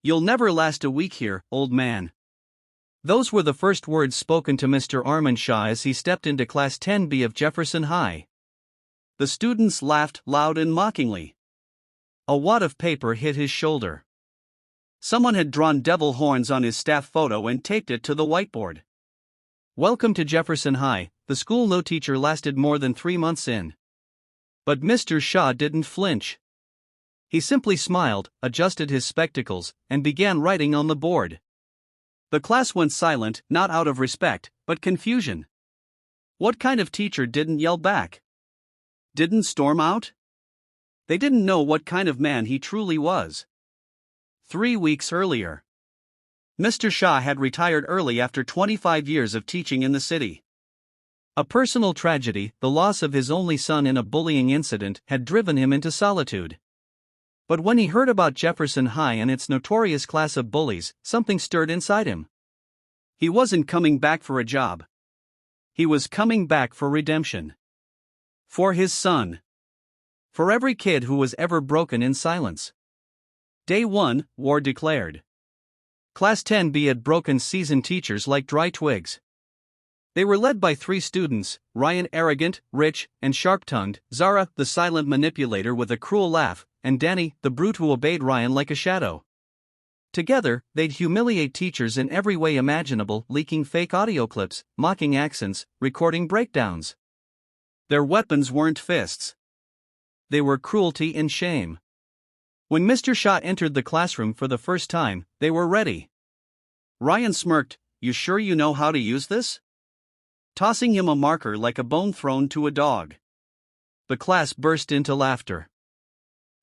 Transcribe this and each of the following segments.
"You'll never last a week here, old man." Those were the first words spoken to Mr. Shah as he stepped into Class 10B of Jefferson High. The students laughed loud and mockingly. A wad of paper hit his shoulder. Someone had drawn devil horns on his staff photo and taped it to the whiteboard. "Welcome to Jefferson High," the school no teacher lasted more than 3 months in. But Mr. Shah didn't flinch. He simply smiled, adjusted his spectacles, and began writing on the board. The class went silent, not out of respect, but confusion. What kind of teacher didn't yell back? Didn't storm out? They didn't know what kind of man he truly was. 3 weeks earlier, Mr. Shah had retired early after 25 years of teaching in the city. A personal tragedy, the loss of his only son in a bullying incident, had driven him into solitude. But when he heard about Jefferson High and its notorious class of bullies, something stirred inside him. He wasn't coming back for a job. He was coming back for redemption. For his son. For every kid who was ever broken in silence. Day 1, war declared. Class 10B had broken seasoned teachers like dry twigs. They were led by 3 students, Rayan arrogant, rich, and sharp-tongued, Zara the silent manipulator with a cruel laugh, and Dani the brute who obeyed Rayan like a shadow. Together, they'd humiliate teachers in every way imaginable, leaking fake audio clips, mocking accents, recording breakdowns. Their weapons weren't fists. They were cruelty and shame. When Mr. Shah entered the classroom for the first time, they were ready. Rayan smirked, "You sure you know how to use this?" Tossing him a marker like a bone thrown to a dog. The class burst into laughter.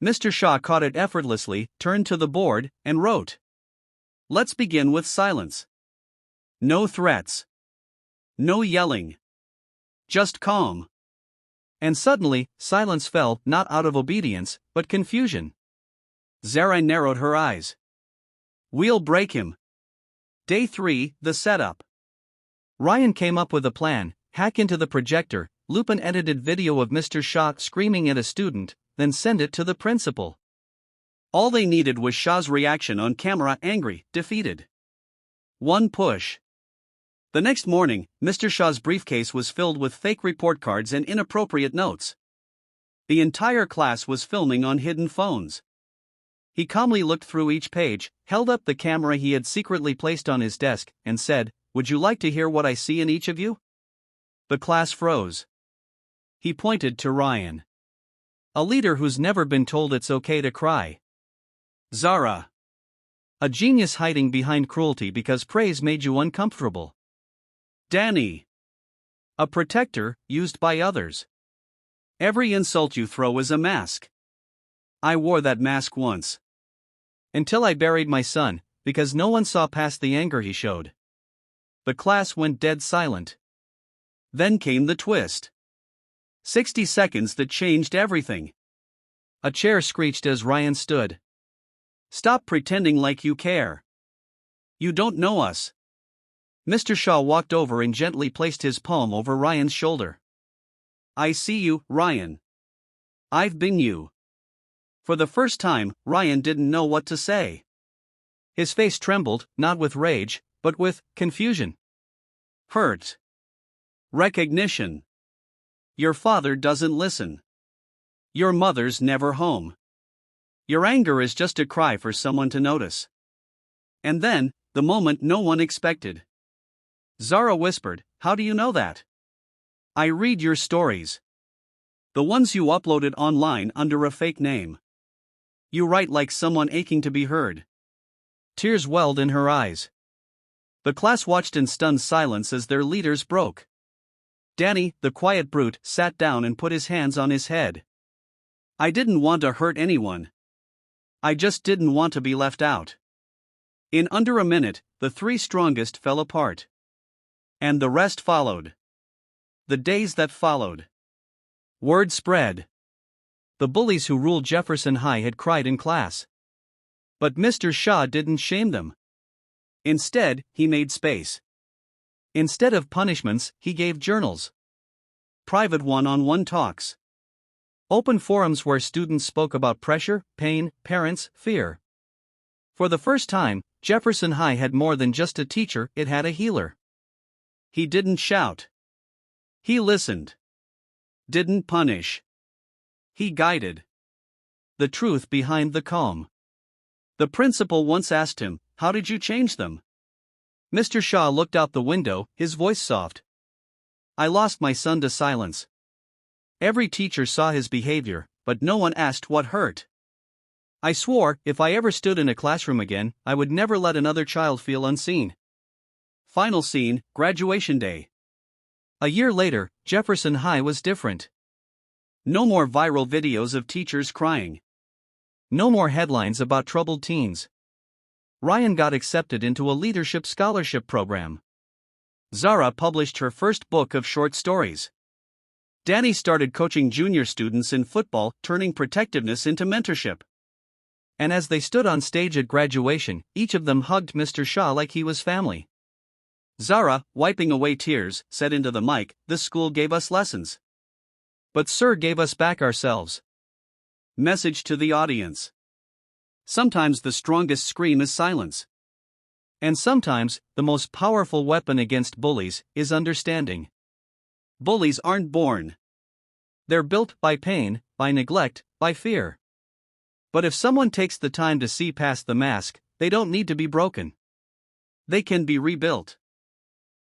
Mr. Shah caught it effortlessly, turned to the board, and wrote, "Let's begin with silence. No threats. No yelling. Just calm." And suddenly, silence fell, not out of obedience, but confusion. Zara narrowed her eyes. "We'll break him." Day 3, the setup. Rayan came up with a plan: hack into the projector, loop an edited video of Mr. Shah screaming at a student, then send it to the principal. All they needed was Shah's reaction on camera, angry, defeated. One push. The next morning, Mr. Shah's briefcase was filled with fake report cards and inappropriate notes. The entire class was filming on hidden phones. He calmly looked through each page, held up the camera he had secretly placed on his desk, and said, "Would you like to hear what I see in each of you?" The class froze. He pointed to Rayan. A leader who's never been told it's okay to cry. Zara. A genius hiding behind cruelty because praise made you uncomfortable. Dani. A protector, used by others. Every insult you throw is a mask. I wore that mask once. Until I buried my son, because no one saw past the anger he showed. The class went dead silent. Then came the twist. 60 seconds that changed everything. A chair screeched as Rayan stood. "Stop pretending like you care. You don't know us." Mr. Shah walked over and gently placed his palm over Rayan's shoulder. "I see you, Rayan. I've been you." For the first time, Rayan didn't know what to say. His face trembled, not with rage, but with confusion. Hurt. Recognition. Your father doesn't listen. Your mother's never home. Your anger is just a cry for someone to notice. And then, the moment no one expected. Zara whispered, "How do you know that?" "I read your stories. The ones you uploaded online under a fake name. You write like someone aching to be heard." Tears welled in her eyes. The class watched in stunned silence as their leaders broke. Dani, the quiet brute, sat down and put his hands on his head. "I didn't want to hurt anyone. I just didn't want to be left out." In under a minute, the 3 strongest fell apart. And the rest followed. The days that followed. Word spread. The bullies who ruled Jefferson High had cried in class. But Mr. Shah didn't shame them. Instead, he made space. Instead of punishments, he gave journals. Private one-on-one talks. Open forums where students spoke about pressure, pain, parents, fear. For the first time, Jefferson High had more than just a teacher, it had a healer. He didn't shout. He listened. Didn't punish. He guided. The truth behind the calm. The principal once asked him, "How did you change them?" Mr. Shah looked out the window, his voice soft. "I lost my son to silence." Every teacher saw his behavior, but no one asked what hurt. "I swore, if I ever stood in a classroom again, I would never let another child feel unseen." Final scene, graduation day. A year later, Jefferson High was different. No more viral videos of teachers crying. No more headlines about troubled teens. Rayan got accepted into a leadership scholarship program. Zara published her first book of short stories. Dani started coaching junior students in football, turning protectiveness into mentorship. And as they stood on stage at graduation, each of them hugged Mr. Shah like he was family. Zara, wiping away tears, said into the mic, "This school gave us lessons. But Sir gave us back ourselves." Message to the audience. Sometimes the strongest scream is silence. And sometimes, the most powerful weapon against bullies is understanding. Bullies aren't born. They're built by pain, by neglect, by fear. But if someone takes the time to see past the mask, they don't need to be broken. They can be rebuilt.